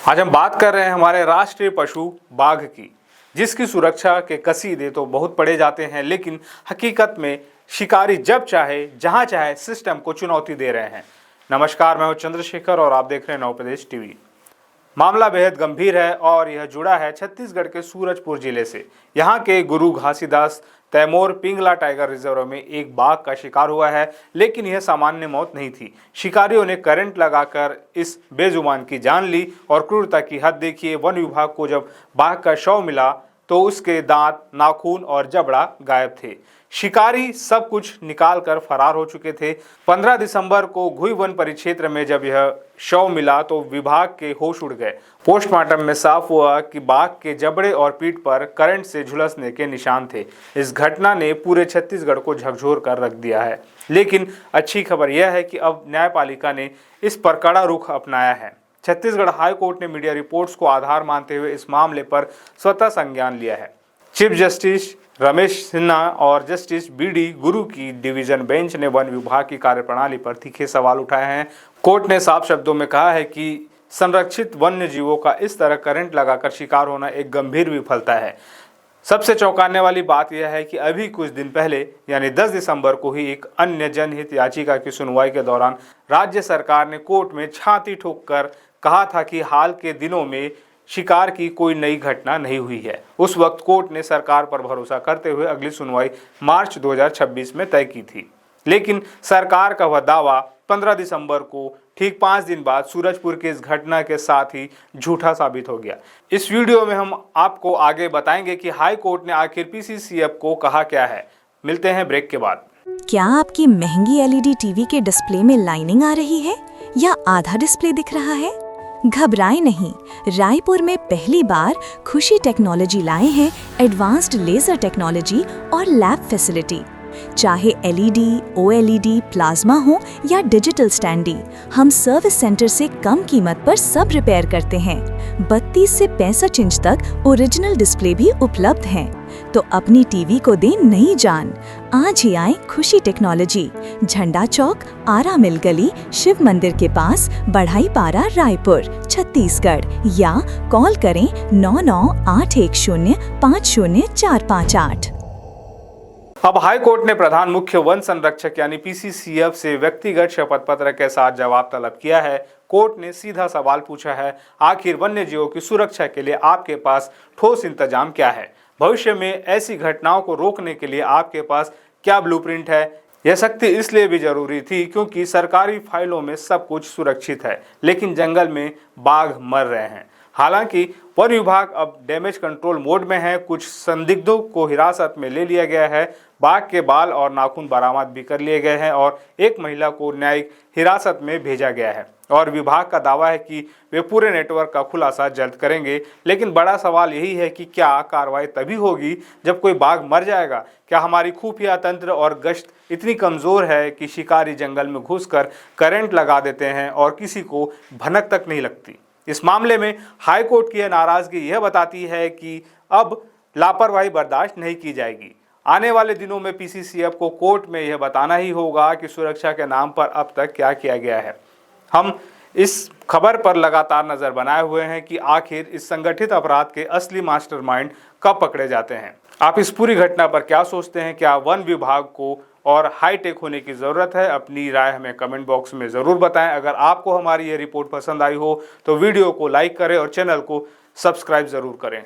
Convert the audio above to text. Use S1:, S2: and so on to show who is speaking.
S1: आज हम बात कर रहे हैं हमारे राष्ट्रीय पशु बाघ की, जिसकी सुरक्षा के कसीदे तो बहुत पड़े जाते हैं, लेकिन हकीकत में शिकारी जब चाहे जहां चाहे सिस्टम को चुनौती दे रहे हैं। नमस्कार, मैं हूं चंद्रशेखर और आप देख रहे हैं नव प्रदेश टीवी। मामला बेहद गंभीर है और यह जुड़ा है छत्तीसगढ़ के सूरजपुर जिले से। यहाँ के गुरु घासीदास तैमूर पिंगला टाइगर रिजर्व में एक बाघ का शिकार हुआ है, लेकिन यह सामान्य मौत नहीं थी। शिकारियों ने करंट लगाकर इस बेजुबान की जान ली और क्रूरता की हद देखिए। वन विभाग को जब बाघ का शव मिला तो उसके दांत, नाखून और जबड़ा गायब थे। शिकारी सब कुछ निकाल कर फरार हो चुके थे। 15 दिसंबर को घुई वन परिक्षेत्र में जब यह शव मिला तो विभाग के होश उड़ गए। पोस्टमार्टम में साफ हुआ कि बाघ के जबड़े और पीठ पर करंट से झुलसने के निशान थे। इस घटना ने पूरे छत्तीसगढ़ को झकझोर कर रख दिया है। लेकिन अच्छी खबर यह है कि अब न्यायपालिका ने इस पर कड़ा रुख अपनाया है। छत्तीसगढ़ हाई कोर्ट ने मीडिया रिपोर्ट्स को आधार मानते हुए इस मामले पर स्वतः संज्ञान लिया है। चीफ जस्टिस रमेश सिन्हा और जस्टिस बी.डी. गुरु की डिवीजन बेंच ने वन विभाग की कार्यप्रणाली पर तीखे सवाल उठाए हैं। कोर्ट ने साफ शब्दों में कहा है कि संरक्षित वन्य जीवों का इस तरह करंट लगाकर शिकार होना एक गंभीर विफलता है। सबसे चौंकाने वाली बात यह है कि अभी कुछ दिन पहले यानी 10 दिसंबर को ही एक अन्य जनहित याचिका की सुनवाई के दौरान राज्य सरकार ने कोर्ट में छाती ठोककर कहा था कि हाल के दिनों में शिकार की कोई नई घटना नहीं हुई है। उस वक्त कोर्ट ने सरकार पर भरोसा करते हुए अगली सुनवाई मार्च 2026 में तय की थी। लेकिन सरकार का वह दावा 15 दिसंबर को ठीक 5 दिन बाद सूरजपुर की इस घटना के साथ ही झूठा साबित हो गया। इस वीडियो में हम आपको आगे बताएंगे कि हाई कोर्ट ने आखिर पीसीसीएफ को कहा क्या है। मिलते हैं ब्रेक के बाद।
S2: क्या आपकी महंगी एलईडी टीवी के डिस्प्ले में लाइनिंग आ रही है या आधा डिस्प्ले दिख रहा है? घबराएं नहीं, रायपुर में पहली बार खुशी टेक्नोलॉजी लाए हैं एडवांस्ड लेजर टेक्नोलॉजी और लैब फैसिलिटी। चाहे एलईडी, ओएलईडी, प्लाज्मा हो या डिजिटल स्टैंडी, हम सर्विस सेंटर से कम कीमत पर सब रिपेयर करते हैं। 32 से 65 इंच तक ओरिजिनल डिस्प्ले भी उपलब्ध हैं। तो अपनी टीवी को दें नई जान। आज ही आए खुशी टेक्नोलॉजी, झंडा चौक, आरा मिल गली, शिव मंदिर के पास, बढ़ाई पारा, रायपुर, छत्तीसगढ़, या कॉल करें 9981050458।
S1: अब हाई कोर्ट ने प्रधान मुख्य वन संरक्षक यानी पीसीसीएफ से व्यक्तिगत शपथ पत्र के साथ जवाब तलब किया है। कोर्ट ने सीधा सवाल पूछा है, आखिर वन्य जीवों की सुरक्षा के लिए आपके पास ठोस इंतजाम क्या है? भविष्य में ऐसी घटनाओं को रोकने के लिए आपके पास क्या ब्लूप्रिंट है? यह सख्ती इसलिए भी जरूरी थी क्योंकि सरकारी फाइलों में सब कुछ सुरक्षित है, लेकिन जंगल में बाघ मर रहे हैं। हालांकि वन विभाग अब डैमेज कंट्रोल मोड में है। कुछ संदिग्धों को हिरासत में ले लिया गया है। बाघ के बाल और नाखून बरामद भी कर लिए गए हैं और एक महिला को न्यायिक हिरासत में भेजा गया है। और विभाग का दावा है कि वे पूरे नेटवर्क का खुलासा जल्द करेंगे। लेकिन बड़ा सवाल यही है कि क्या कार्रवाई तभी होगी जब कोई बाघ मर जाएगा? क्या हमारी खुफिया तंत्र और गश्त इतनी कमजोर है कि शिकारी जंगल में घुसकर करंट लगा देते हैं और किसी को भनक तक नहीं लगती? इस मामले में हाई कोर्ट की नाराजगी यह बताती है कि अब लापरवाही बर्दाश्त नहीं की जाएगी। आने वाले दिनों में पीसीसीएफ को कोर्ट में यह बताना ही होगा कि सुरक्षा के नाम पर अब तक क्या किया गया है। हम इस खबर पर लगातार नजर बनाए हुए हैं कि आखिर इस संगठित अपराध के असली मास्टरमाइंड कब पकड़े जाते हैं। आप इस पूरी घटना पर क्या सोचते हैं? क्या वन विभाग को और हाईटेक होने की ज़रूरत है? अपनी राय हमें कमेंट बॉक्स में ज़रूर बताएं। अगर आपको हमारी ये रिपोर्ट पसंद आई हो तो वीडियो को लाइक करें और चैनल को सब्सक्राइब ज़रूर करें।